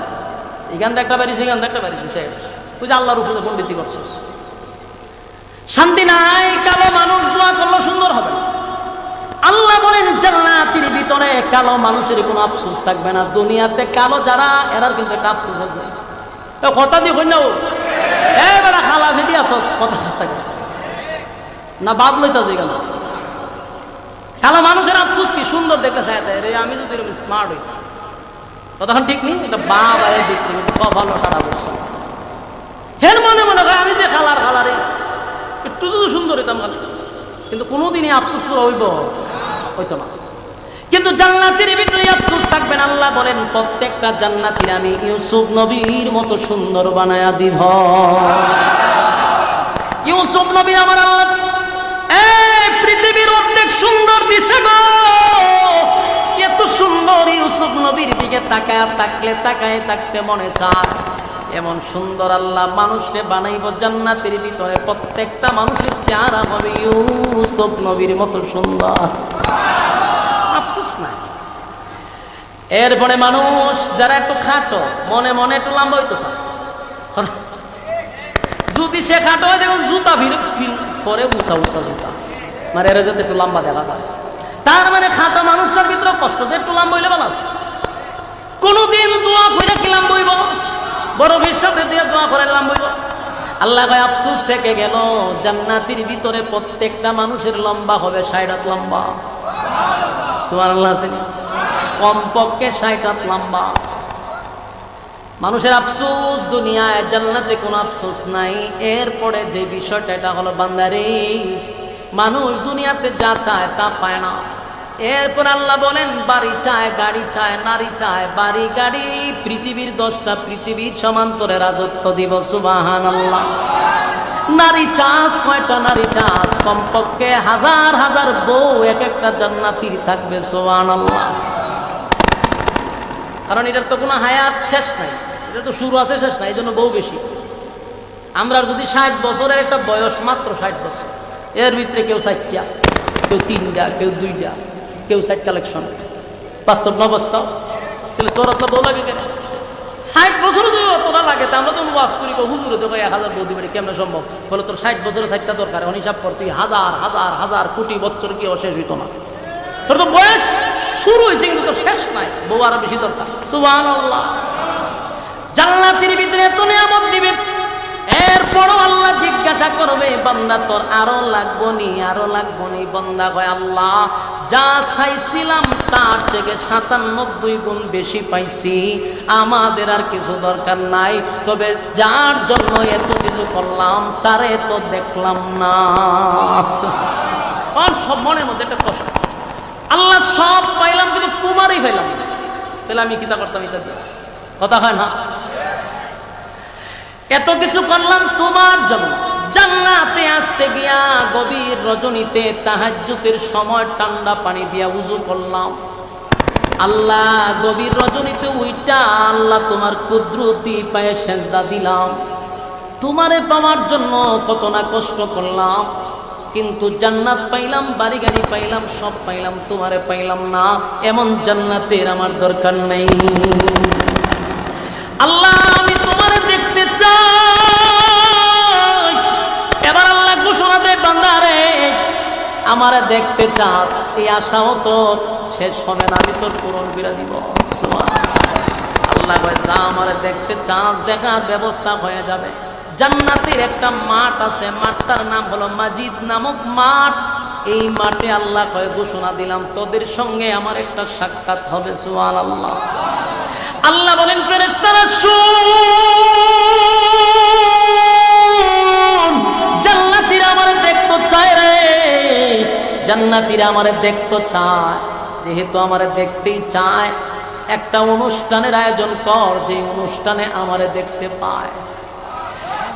এখান থেকে একটা বেরিয়েছে, এখান থেকে একটা বেরিয়েছে, শেষ। তুই যে আল্লাহর উপরে পণ্ডিতি করছিস, শান্তি নাই। কালো মানুষ দোয়া করলে সুন্দর হবে না। আল্লাহ বলেন জান্নাতের ভিতরে কালো মানুষের কোনো আফসোস থাকবে না। দুনিয়াতে কালো যারা এরার কিন্তু একটা আফসোস আছে। কথা দিয়ে কই না বেড়া খালা যেটি আস কথা থাকে না, বাদ লইতে গেল। কালো মানুষের আফসোস কি, সুন্দর দেখতে চাই রে, আমি যদি এরকম স্মার্ট হই, তখন ঠিক নেই। এটা বাবা বিক্রি ভালো টাকা বসছে হের মনে মনে হয় আমি যে খালারে একটু যদি সুন্দর হইতাম খালি, কিন্তু কোনোদিনই আফসোস হইতো না। কিন্তু জান্নাতের ভিতরে আফসোস থাকবে না। আল্লাহ বলেন প্রত্যেকটা জান্নাতীর আমি ইউসুফ নবীর মতো সুন্দর বানায়া দিব। ইউসুফ নবী আমার আল্লাহ এই পৃথিবীর অর্ধেক সুন্দর দিছে গো, এত সুন্দর ইউসুফ নবীর দিকে তাকায় থাকতে মনে চায়। এমন সুন্দর আল্লাহ মানুষকে বানাইব জান্নাতের ভিতরে, প্রত্যেকটা মানুষের চেহারা হবে ইউসুফ নবীর মতো সুন্দর। আফসোস নাই। এরপরে মানুষ যারা একটু খাটো, মনে মনে একটু লম্বা হইতো যদি সে খাটো হয়, দেখুন জুতা ফিল করে উঁচা জুতা, মানে এরা যাতে একটু লম্বা দেখা যায়। তার মানে খাটো মানুষটার ভিতরে কষ্ট, যে একটু লম্বা হইলে ভালো আছে। কোনদিন দোয়া করে কি লম্বা হইব, বড় হিসাবে দিয়ে দোয়া করে লম্বা হইব। আল্লাহ ভাই আফসোস থেকে গেল, জান্নাতের ভিতরে প্রত্যেকটা মানুষের লম্বা হবে 60 হাত লম্বা। সুবহানাল্লাহ, কমপক্ষে 60 হাত লম্বা। মানুষের আফসোস দুনিয়ায়, জান্নাতে কোনো আফসোস নাই। এরপরে যে বিষয়টা এটা হলো বান্দারে, মানুষ দুনিয়াতে যা চায় তা পায় না। এরপর আল্লাহ বলেন বাড়ি চায়, গাড়ি চায়, নারী চায়, বাড়ি গাড়ি পৃথিবীর 10টা পৃথিবীর সমান্তরে রাজত্ব দিব। সুবহানাল্লাহ। নারী চাষ, কয়টা নারী চাষ, কমপক্ষে হাজার হাজার বউ এক একটা জান্নাতীর থাকবে। সুবহানাল্লাহ। কারণ এটার তো কোনো হায়াত শেষ নাই, এটা তো শুরু আছে শেষ নাই, এই জন্য বউ বেশি। আমরা যদি 60 বছরের একটা বয়স, মাত্র 60 বছর, এর ভিতরে কেউ 4টা, কেউ 3টা, কেউ 2টা, কেউ 4 কালেকশন। বাস্তব না বাস্তব? তাহলে তোরা তো বউ লাগে কেন? 60 বছর যদি তোরা লাগে, তা আমরা তো ওয়াজ করি, হুজুরে তো 1000 বউ দিবে, কেমন সম্ভব? বলে তোর 60 বছরে 4টা দরকার, হিসাব কর, তুই হাজার হাজার হাজার কোটি বছর কি অশেষ হইতো না? তোর তো বয়স শুরু হয়েছে কিন্তু তোর শেষ নাই, বউ আরো বেশি দরকার। সুবহানাল্লাহ। জান্নাতের ভিতরে এত নিয়ামত দিবে, এরপরও আল্লাহ জিজ্ঞাসা করবে বান্দা তোর আরো লাগবো নি, আরো লাগবো নি? বান্দা কয় আল্লাহ যা চাইছিলাম তার থেকে 97 গুণ বেশি পাইছি, আমাদের আর কিছু দরকার নাই। তবে যার জন্য এত কিছু করলাম তারে তো দেখলাম না। আর সব মনের মধ্যে একটা কষ্ট, আল্লাহ সব পাইলাম কিন্তু তোমারই পাইলাম, তাহলে আমি কিতা করতাম? এটা দিয়ে কথা হয় না? এত কিছু করলাম তোমার জন্য। জান্নাতে আসতে গিয়া গভীর রজনীতে তাহাজ্জুদের সময় ঠান্ডা পানি দিয়া উযু করলাম। আল্লাহ গভীর রজনীতে উইটা আল্লাহ তোমার কুদরতি পায়ে সেজদা দিলাম। তোমারে পাওয়ার জন্য কত না কষ্ট করলাম, কিন্তু জান্নাত পাইলাম, বাড়ি গাড়ি পাইলাম, সব পাইলাম, তোমারে পাইলাম না। এমন জান্নাতের আমার দরকার নেই। আল্লাহ আমি তোমারে দেখতে চাই। এবার আল্লাহ ঘোষণা দেয় বান্দারে আমারে দেখতে চাস, এই আশাও তোর শেষ হবে না, আমি তোর পূরণ করে দিব। আল্লাহ কয় যা আমারে দেখতে চাস, দেখার ব্যবস্থা হয়ে যাবে। জান্নাতের একটা মাঠ আছে, মাঠটার নাম হলো মাজিদ নামক মাঠ। এই মাঠে আল্লাহ কয় ঘোষণা দিলাম তোদের সঙ্গে আমার একটা সাক্ষাৎ হবে। সুবহানাল্লাহ। আল্লাহ বলেন ফেরেশতারা শুন, জান্নাতীরা আমারে দেখতে চায় রে, জান্নাতীরা আমারে দেখতে চায়। যেহেতু আমারে দেখতেই চায়, একটা অনুষ্ঠানের আয়োজন কর, যে অনুষ্ঠানে আমারে দেখতে পায়।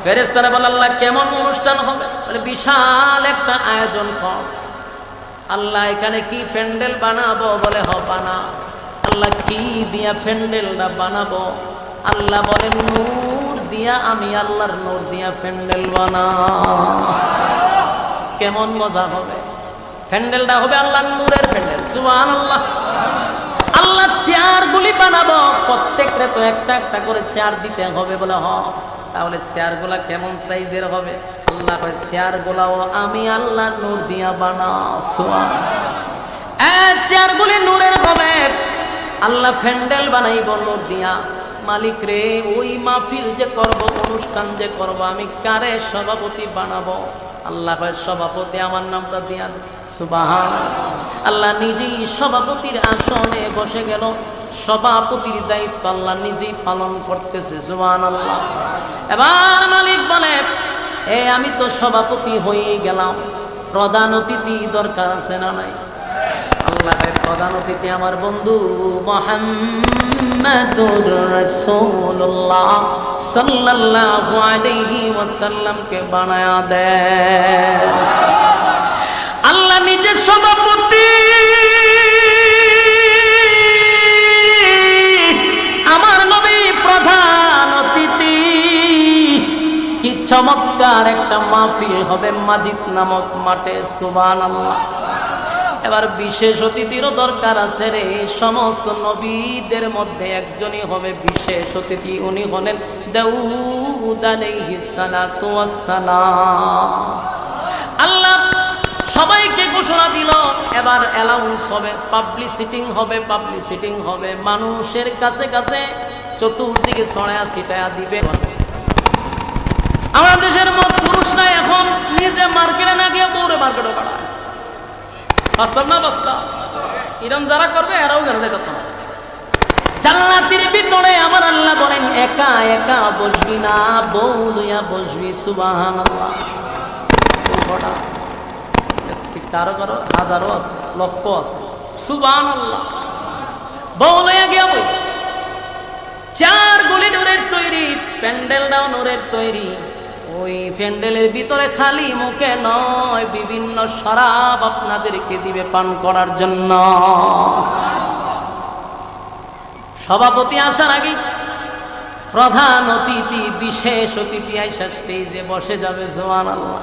ফেরেশতারা বলে আল্লাহ কেমন অনুষ্ঠান হবে? বলে বিশাল একটা আয়োজন কর। আল্লাহ এখানে কি প্যান্ডেল বানাবো? বলে হ বানা। আল্লাহ কি দিয়া প্যান্ডেলটা বানাবো? আল্লাহ বলে নূর দিয়া, আমি আল্লাহর নূর দিয়া প্যান্ডেল বানা। কেমন মজা হবে! প্যান্ডেলটা হবে আল্লাহর নূরের প্যান্ডেল। সুবহানাল্লাহ। আল্লাহ চেয়ারগুলি বানাবো, প্রত্যেকটা তো একটা একটা করে চেয়ার দিতে হবে। বলে হ। তাহলে চেয়ারগুলা কেমন সাইজের হবে? আল্লাহ কয় চেয়ারগুলাও আমি আল্লাহ নূর দিয়া বানাও। সুবহানাল্লাহ। চেয়ারগুলি নূরের হবে। আল্লাহ প্যান্ডেল বানাইব নূর দিয়া। মালিক রে, ওই মাহফিল যে করব, অনুষ্ঠান যে করব, আমি কারে সভাপতি বানাবো? আল্লাহ কয় সভাপতি আমার নামটা দিয়া। সুবহানাল্লাহ। আল্লাহ নিজেই সভাপতির আসনে বসে গেল। সভাপতির দায়িত্ব আল্লাহ নিজেই পালন করতেছে। সুবহানাল্লাহ। এবার মালিক বলে আমি তো সভাপতি হয়ে গেলাম, প্রধান অতিথি দরকার আছে না নাই? আল্লাহ প্রধান অতিথি আমার বন্ধু মুহাম্মাদুর রাসূলুল্লাহ সাল্লাল্লাহু আলাইহি ওয়াসাল্লামকে বানায়া দেন। আল্লাহ নিজের সভাপতি, আমার নবী প্রধান অতিথি। কি চমৎকার একটা মাহফিল হবে মাজিদ নামক মাঠে। সুবহানাল্লাহ। এবার বিশেষ অতিথিরও দরকার আছে রে। সমস্ত নবীদের মধ্যে একজনই হবে বিশেষ অতিথি। উনি হলেন দাউদ আলাইহিস সালাতু ওয়াস সালাম। আল্লাহ সবাইকে ঘোষণা দিল। এবার অ্যালাউন্স হবে, পাবলিসিটিং হবে, পাবলিসিটিং হবে। মানুষের কাছে কাছে চতুর্দিকে ছড়ায়া ছিটায়া দিবে। আমাদের দেশের পুরুষরা এখন নিজে মার্কেটে না গিয়ে দৌড়ে মার্কেটে বাড়ায়। বাস্তব না বাস্তব? এরকম যারা করবে এরাও গেলে করতে হবে। জান্নাতের ভিতরে আমার আল্লাহ বলেন একা একা বসবি না, বউ লইয়া বসবি। সুবহানাল্লাহ। কারো কারো হাজারও আছে, লক্ষ আছে। সুবহানাল্লাহ। বউ লইয়া গিয়া বই। চেয়ারগুলি নূরের তৈরি, প্যান্ডেলটাও নূরের তৈরি। ওই প্যান্ডেলের ভিতরে খালি মুখে নয়, বিভিন্ন শরাব আপনাদেরকে দিবে পান করার জন্য। সভাপতি আসার আগে প্রধান অতিথি, বিশেষ অতিথি আইসা স্টেজে বসে যাবে। সুবহানাল্লাহ।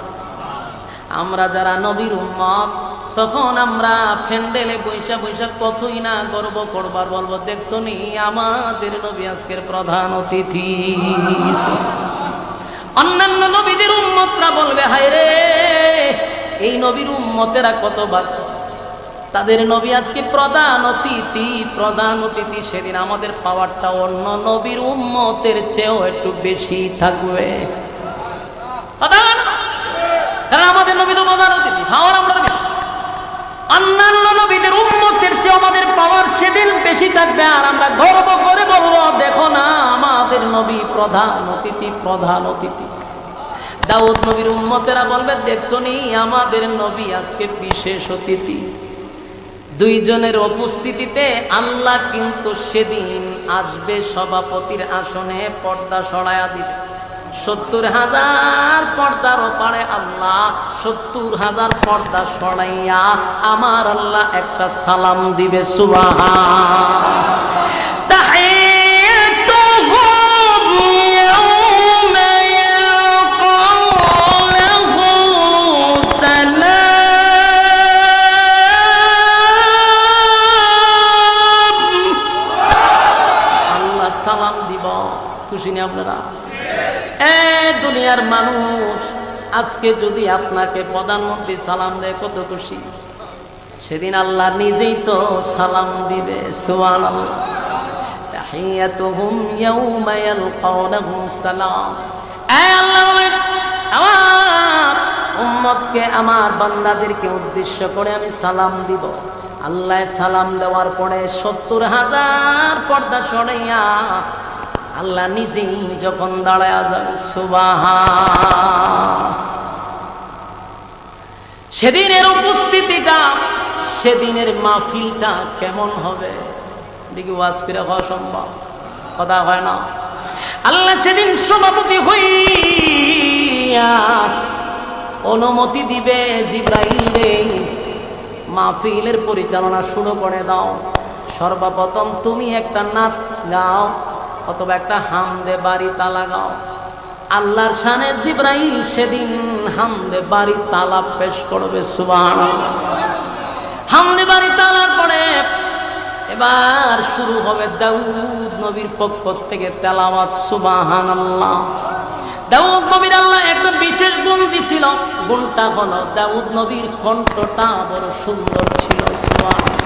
আমরা যারা নবীর উম্মত, তখন আমরা প্যান্ডেলে বৈশা বৈশা কতই না গর্ব করবার, বলবো দেখছো নি আমাদের নবী আজকের প্রধান অতিথি। অন্যান্য নবীদের উম্মতরা বলবে হায় রে, এই নবীর উম্মতেরা কত ভাগ্য, তাদের নবী আজকে প্রধান অতিথি। প্রধান অতিথি সেদিন আমাদের পাওয়ারটা অন্য নবীর উম্মতের চেয়েও একটু বেশি থাকবে। কারণ আমাদের নবী তো প্রধান অতিথি, পাওয়ার আমরা বেশি। অন্যান্য নবীদের উম্মতের চেয়ে আমাদের পাওয়ার সেদিন বেশি থাকবে। আর আমরা গর্ব করে বলবো দেখো না আমাদের নবী প্রধান অতিথি, প্রধান অতিথি। দাউদ নবীর উম্মতেরা বলবে দেখছো নি আমাদের নবী আজকে বিশেষ অতিথি। দুইজনের উপস্থিতিতে আল্লাহ কিন্তু সেদিন আসবে সভাপতির আসনে, পর্দা সরায়া দিবে। 70,000 পর্দার ওপারে আল্লাহ 70,000 পর্দা সরাইয়া আমার আল্লাহ একটা সালাম দিবে। সুবহান। সালাম দিব। খুশি না আপনারা? দুনিয়ার মানুষ আজকে যদি আপনাকে প্রধানমন্ত্রী সালাম দেয় কত খুশি। সেদিন আল্লাহ নিজেই তো সালাম দিবে। সুবহানাল্লাহ। তাহিয়াতুহুম ইয়াউমা ইয়ালকাউনাহু সালাম। আল্লাহ আমার উম্মতকে, আমার বান্দাদেরকে উদ্দেশ্য করে আমি সালাম দিব। আল্লাহ সালাম দেওয়ার পরে 70,000 পর্দা সরাইয়া আল্লাহ নিজেই যখন দাঁড়ায়া যাবে। সুবহান। সেদিনের উপস্থিতিটা, সেদিনের মাহফিলটা কেমন হবে দেখি ওয়াজ করে হওয়া সম্ভব? কথা হয় না। আল্লাহ সেদিন সভাপতি হইয়া অনুমতি দিবে, জিবরাইল রে মাহফিলের পরিচালনা শুরু করে দাও। সর্বপ্রথম তুমি একটা নাত গাও অথবা একটা হামদে বাড়ি তালা গাও। আল্লাহর শানে জিবরাইল সেদিন হামদে বাড়ি তালা পেশ করবে। সুবহানাল্লাহ। হামদে বাড়ি তালার পরে এবার শুরু হবে দাউদ নবীর পক্ষ থেকে তেলাওয়াত। সুবহানাল্লাহ। দাউদ নবীর আল্লাহ একটা বিশেষ গুণ দিছিল, গুণটা হলো দাউদ নবীর কণ্ঠটা বড় সুন্দর ছিল। সুবহানাল্লাহ।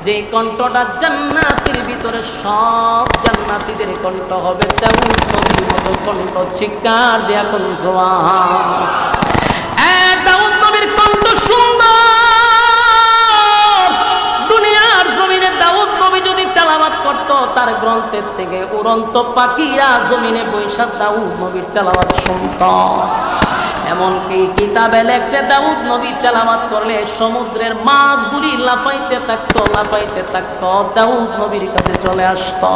যে কণ্ঠটা জান্নাতের ভিতরে সব জান্নাতীদের কণ্ঠ হবে দাউদ নবীর মতো কণ্ঠ। চিৎকার দিয়া কোন সুবহানাল্লাহ। দাউদ নবীর কণ্ঠ সুন্দর। দুনিয়ার জমিনে দাউদ নবী যদি তেলাওয়াত করত, তার গ্রন্থের থেকে উড়ন্ত পাখিরা জমিনে বৈশা দাউদ নবীর তেলাওয়াত শুনত। এমনকি কিতাবে লেখছে দাউদ নবী তেলাওয়াত করলে সমুদ্রের মাছগুলি লাফাইতে থাকতো, লাফাইতে থাকতো, দাউদ নবীর কাছে চলে আসতো।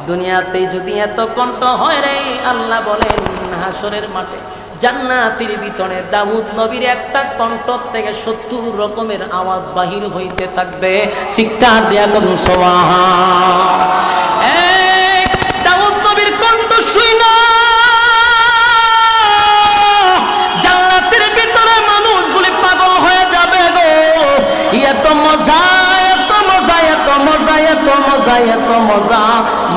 দুনিয়াতে যদি এত কণ্ঠ হয় রে, আল্লাহ বলেন হাসরের মাঠে জান্নাতের ভিতরে দাউদ নবীর একটা কণ্ঠ থেকে 70 রকমের আওয়াজ বাহির হইতে থাকবে। চিৎকার দিয়া কোন সুবহানাল্লাহ। এই দাউদ নবীর কণ্ঠ শুইনা জান্নাতের ভিতরে মানুষগুলি পাগল হয়ে যাবে গো। এত মজা, এত মজা, এত মজা, এত মজা, এত মজা।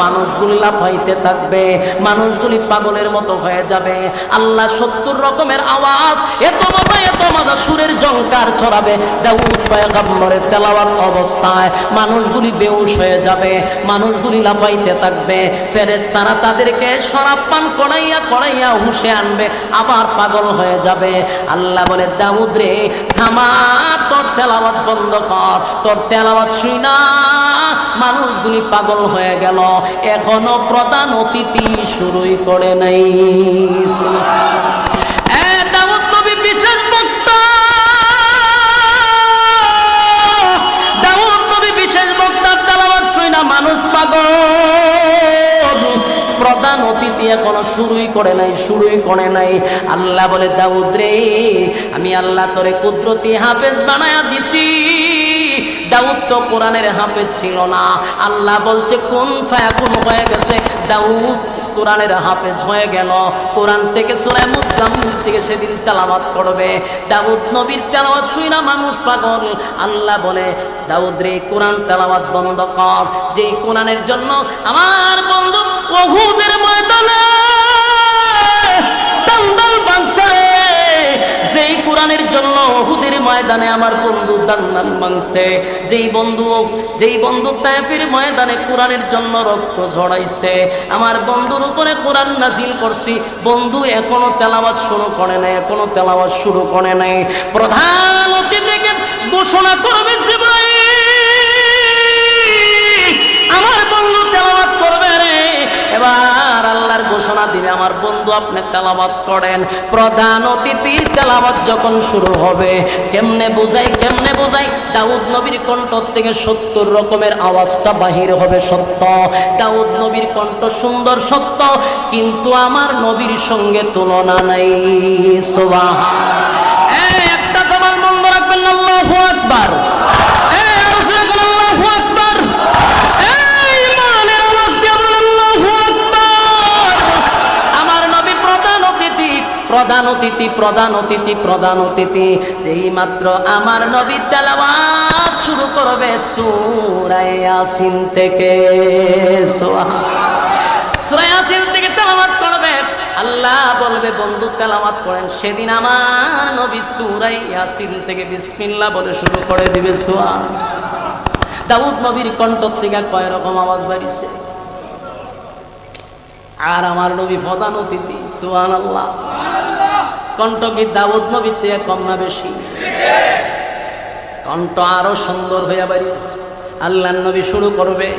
মানুষগুলি লাফাইতে থাকবে, মানুষগুলি পাগলের মতো হয়ে যাবে। আল্লাহ 70 রকমের আওয়াজ, এত মজা, এত মজা সুরের জংকার ছড়াবে দাউদ পয়গম্বরের তেলাওয়াত অবস্থায়। মানুষগুলি বেহুশ হয়ে যাবে, মানুষগুলি লাফাইতে থাকবে। ফেরেশতারা তাদেরকে শরাব পান করাইয়া করাইয়া হুঁশে আনবে, আবার পাগল হয়ে যাবে। আল্লাহ বলে দাউদ রে থামা, তোর তেলাওয়াত বন্ধ কর। তোর তেলাওয়াত শুই না মানুষগুলি পাগল হয়ে গেল, এখনো প্রধান অতিথি শুরুই করে নাই। দাউদ নবী বিশেষ বক্তা, দাউদ নবী বিশেষ বক্তা, তেলাওয়াত শুই না মানুষ পাগল। প্রধান অতিথি এখনো শুরুই করে নাই, শুরুই করে নাই। আল্লাহ বলে দাউদ রে আমি আল্লাহ তোরে কুদরতি হাফেজ বানায়া দিছি। দাউদ তো কোরআনের হাফেজ ছিল না, আল্লাহ বলছে কোন ফায়াকুন হয়ে গেছে। দাউদ কোরআনের হাফেজ হয়ে গেল। কোরআন থেকে সূরা মুজাম্মিল থেকে সেদিন তেলাওয়াত করবে। দাউদ নবীর তেলাওয়াত শুই না মানুষ পাগল। আল্লাহ বলে দাউদ রে কোরআন তেলাওয়াত বন্ধ কর। যে কোরআনের জন্য আমার বন্ধু উহুদের ময়দানে দান্দাল বাংছে, যেই কোরআনের জন্য উহুদের ময়দানে আমার বন্ধু দান্দাল বাংছে, যেই বন্ধু তায়েফের ময়দানে কোরআনের জন্য রক্ত ঝরাইছে, আমার বন্ধুর উপরে কোরআন নাজিল করছি। বন্ধু এখনো তেলাওয়াত শুরু করে নাই, এখনো তেলাওয়াত শুরু করে নাই। প্রধান অতিথিকে ঘোষণা করবে জিবরাইল, আমার বন্ধু তেলাওয়াত করবে রে। এবার আল্লাহর ঘোষণা দিবে আমার বন্ধু আপনি তেলাওয়াত করেন। প্রধান অতিথির তেলাওয়াত যখন শুরু হবে, কেমনে বোঝাই, কেমনে বোঝাই, দাউদ নবীর কণ্ঠ থেকে 70 রকমের আওয়াজটা বাহির হবে। সত্য, দাউদ নবীর কণ্ঠ সুন্দর, সত্য, কিন্তু আমার নবীর সঙ্গে তুলনা নাই। সুবহানাল্লাহ। একটা জবান বন্ধ রাখবেন, আল্লাহু আকবার। প্রধান অতিথি, প্রধান অতিথি, প্রধান অতিথি। যেই মাত্র আমার নবী তেলাওয়াত শুরু করবে সূরা ইয়াসিন থেকে, সূরা ইয়াসিন থেকে তেলাওয়াত করবে। আল্লাহ বলবে বন্ধু তেলাওয়াত করেন। সেদিন আমার নবী সূরা ইয়াসিন থেকে বিসমিল্লাহ বলে শুরু করে দিবে। দাউদ নবীর কণ্ঠ থেকে কয় রকম আওয়াজ বাড়িছে। আর আমার নবী প্রধান অতিথি। সুবহানাল্লাহ। কণ্ঠ কি দাউদ নবীর থেকে কম না বেশি? কণ্ঠ আরো সুন্দর হইয়া বাড়িতেছে। আল্লাহর নবী শুরু করবে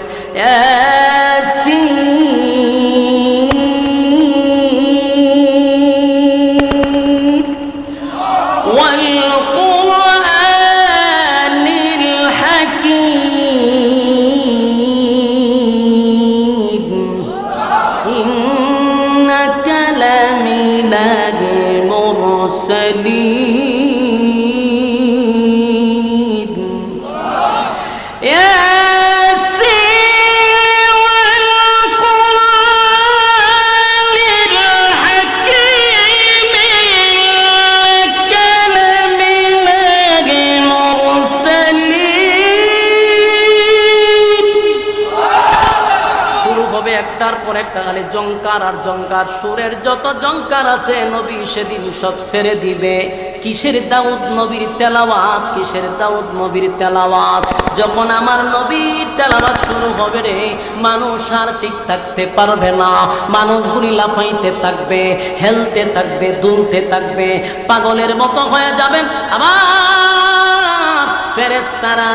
একটার পর একটা খালি জঙ্কার আর জঙ্কার, সুরের যত জঙ্কার আছে নবী সেদিন সব ছেড়ে দিবে। কিসের দাউদ নবীর তেলাওয়াত, কিসের দাউদ নবীর তেলাওয়াত। যখন আমার নবীর তেলাওয়াত শুরু হবে রে, মানুষ আর ঠিক থাকতে পারবে না, মানুষগুলি লাফাইতে থাকবে, হেলতে থাকবে, দুলতে থাকবে, পাগলের মতো হয়ে যাবে। আবার ফেরেশতারা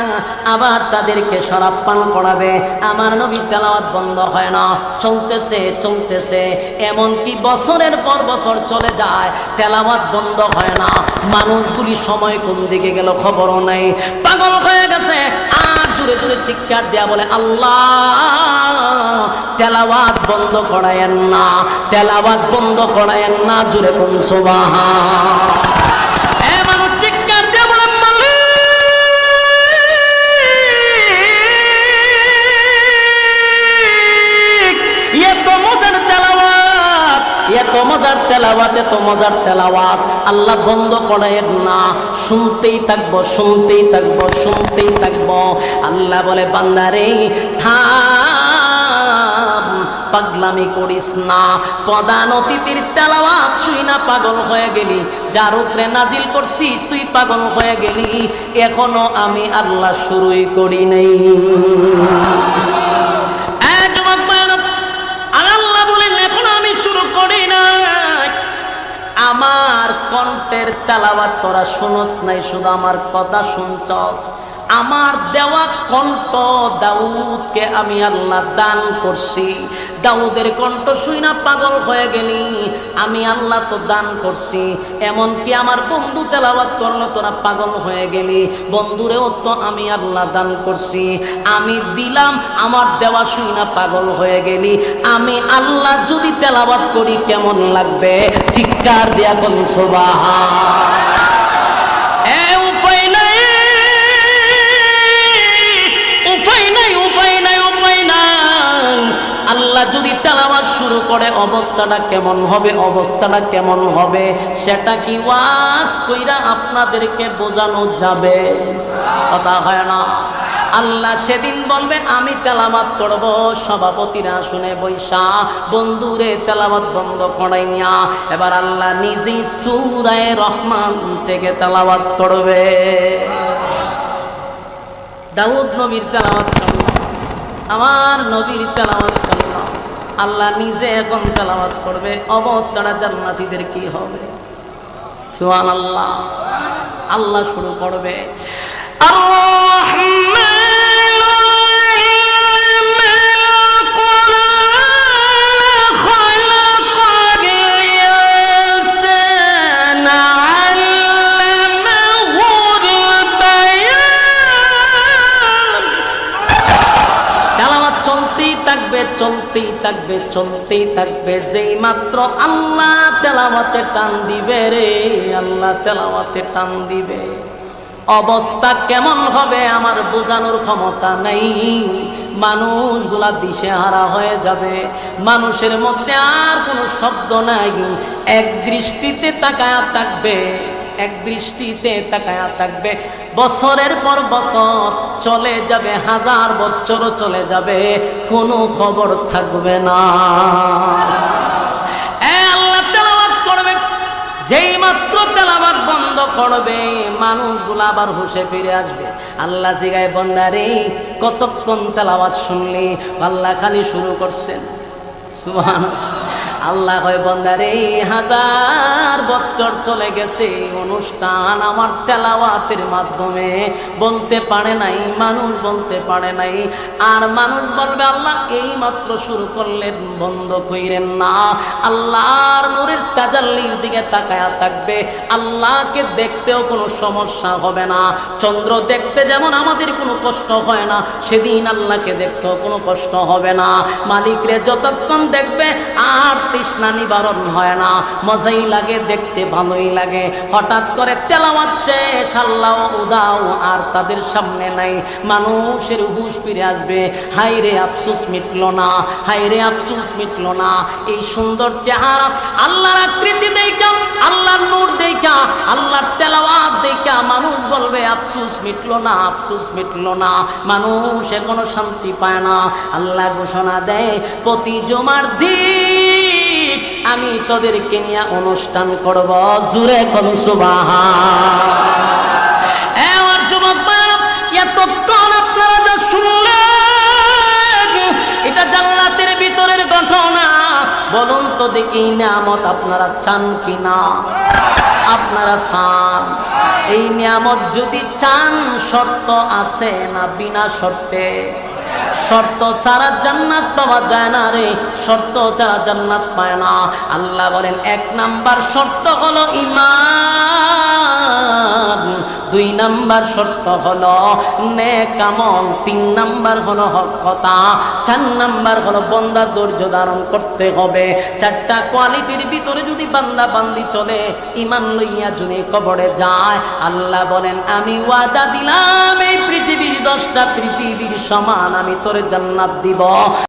আবার তাদেরকে শরাব পান করাবে। আমার নবীর তেলাওয়াত বন্ধ হয় না, চলতেছে চলতেছে, এমনকি বছরের পর বছর চলে যায়, তেলাওয়াত বন্ধ হয় না। মানুষগুলি সময় কোন দিকে গেল খবরও নাই, পাগল হয়ে গেছে। আর জুড়ে জুড়ে চিৎকার দেয়া বলে, আল্লাহ তেলাওয়াত বন্ধ করায়েন না, তেলাওয়াত বন্ধ করায়েন না। জুড়ে কোন সুবহান। মানুষ চিৎকার দেয়া বলে, এত মজার তেলাওয়াত, এত মজার তেলাওয়াত, এত মজার তেলাওয়াত, আল্লাহ বন্ধ করেন না, শুনতেই থাকবো, শুনতেই থাকবো, শুনতেই থাকবো। আল্লাহ বলে, বান্দারে থাম, পাগলামি করিস না। প্রধান অতিথির তেলাওয়াত শুই না পাগল হয়ে গেলি, যার উপরে নাজিল করছি তুই পাগল হয়ে গেলি, এখনো আমি আল্লাহ শুরুই করি নাই। আমার কণ্ঠের তেলাওয়াত তোরা শুনস নাই, শুধু আমার কথা শুনছস। আমার দেওয়া কণ্ঠ দাউদকে আমি আল্লাহ দান করছি। দাউদের কণ্ঠ শুই না পাগল হয়ে গেলি, আমি আল্লাহ তো দান করছি। এমনকি আমার বন্ধু তেলাওয়াত করলো, তোরা পাগল হয়ে গেলি, বন্ধুরেও তো আমি আল্লাহ দান করছি। আমি দিলাম, আমার দেওয়া শুই না পাগল হয়ে গেলি, আমি আল্লাহ যদি তেলাওয়াত করি কেমন লাগবে? চিৎকার দিয়া কোন সুবহান। আল্লাহ যদি তেলাওয়াত শুরু করে অবস্থাটা কেমন হবে, অবস্থাটা কেমন হবে সেটা কি ওয়াজ কইরা আপনাদেরকে বোঝানো যাবে? কথা হয় না। আল্লাহ সেদিন বলবে আমি তেলাওয়াত করব, সভাপতিরা শুনে বৈশা বন্ধুরে তেলাওয়াত বন্ধ করাইয়া এবার আল্লাহ নিজেই সূরা রহমান থেকে তেলাওয়াত করবে। দাউদ নবীর তেলাওয়াত চলল, আমার নবীর তেলাওয়াত চলল, আল্লাহ নিজে এখন তেলাওয়াত করবে। অবস্থাটা জান্নাতীদের কি হবে? সুবহানাল্লাহ। আল্লাহ শুরু করবে, চলতেই থাকবে, চলতেই থাকবে। যেই মাত্র আল্লাহ তেলাওয়াতে টান দিবে রে, আল্লাহ তেলাওয়াতে টান দিবে, অবস্থা কেমন হবে আমার বোঝানোর ক্ষমতা নেই। মানুষগুলা দিশেহারা হয়ে যাবে, মানুষের মধ্যে আর কোনো শব্দ নাই, এক দৃষ্টিতে তাকায়া থাকবে, এক দৃষ্টিতে তাকায়া থাকবে। বছরের পর বছর চলে যাবে, হাজার বছরও চলে যাবে, কোনো খবর থাকবে না। আল্লাহ তেলাওয়াত করবে, যেই মাত্র তেলাওয়াত বন্ধ করবে মানুষগুলো আবার হুঁশে ফিরে আসবে। আল্লাহ জিগায়, বান্দারে কতক্ষণ তেলাওয়াত শুনলি? আল্লাহ খালি শুরু করছেন। সুবহানাল্লাহ। আল্লাহ হয়, বান্দারে হাজার বছর চলে গেছে, অনুষ্ঠান আমার তেলাওয়াতের মাধ্যমে বলতে পারে নাই, মানুষ বলতে পারে নাই। আর মানুষ বলবে, আল্লাহ এই মাত্র শুরু করলেন, বন্ধ কইরেন না। আল্লাহর নূরের তাজাল্লির দিকে তাকায়া থাকবে, আল্লাহকে দেখতেও কোনো সমস্যা হবে না। চন্দ্র দেখতে যেমন আমাদের কোনো কষ্ট হয় না, সেদিন আল্লাহকে দেখতেও কোনো কষ্ট হবে না। মালিকরে যতক্ষণ দেখবে আর তৃষ্ণা নিবারণ হয় না, মজাই লাগে, দেখতে ভালোই লাগে। হঠাৎ করে তেলাওয়াত শেষ, আল্লাহ উদাও আর তাদের সামনে নাই। মানুষের হুঁশ ফিরে আসবে, হায়রে আফসোস মিটল না, হায়রে আফসোস মিটল না। এই সুন্দর চেহারা, আল্লাহর আকৃতি দেখা, আল্লাহর নূর দেখা, আল্লাহর তেলাওয়াত দেখা মানুষ বলবে আফসোস মিটল না, আফসোস মিটল না। মানুষ এখনো শান্তি পায় না। আল্লাহ ঘোষণা দেয়, প্রতি জুমার দিন আমি তোদেরকে নিয়ে অনুষ্ঠান করব। জুরে কোন সুবহান। আমার যুবক ভাইরা, এতক্ষণ আপনারা যা শুনলেন এটা জান্নাতের ভিতরের ঘটনা। বলুন তো দেখি, নিয়ামত আপনারা চান কিনা? আপনারা চান? এই নিয়ামত যদি চান, শর্ত আছে না বিনা শর্তে? শর্ত ছাড়া জান্নাত পাওয়া যায় না রে, শর্ত ছাড়া জান্নাত পায় না। আল্লাহ বলেন, 1 নাম্বার শর্ত হলো ঈমান, 2 নাম্বার শর্ত হলো নেক আমল, 3 নাম্বার হলো হক কথা, 4 নাম্বার হলো বান্দা ধৈর্য ধারণ করতে হবে। 4টা কোয়ালিটির ভিতরে যদি বান্দা বান্দি চলে, ঈমান লইয়া যদি কবরে যায়, আল্লাহ বলেন আমি ওয়াদা দিলাম এই পৃথিবীর 10টা পৃথিবীর সমান আমি তোরে জান্নাত দিব।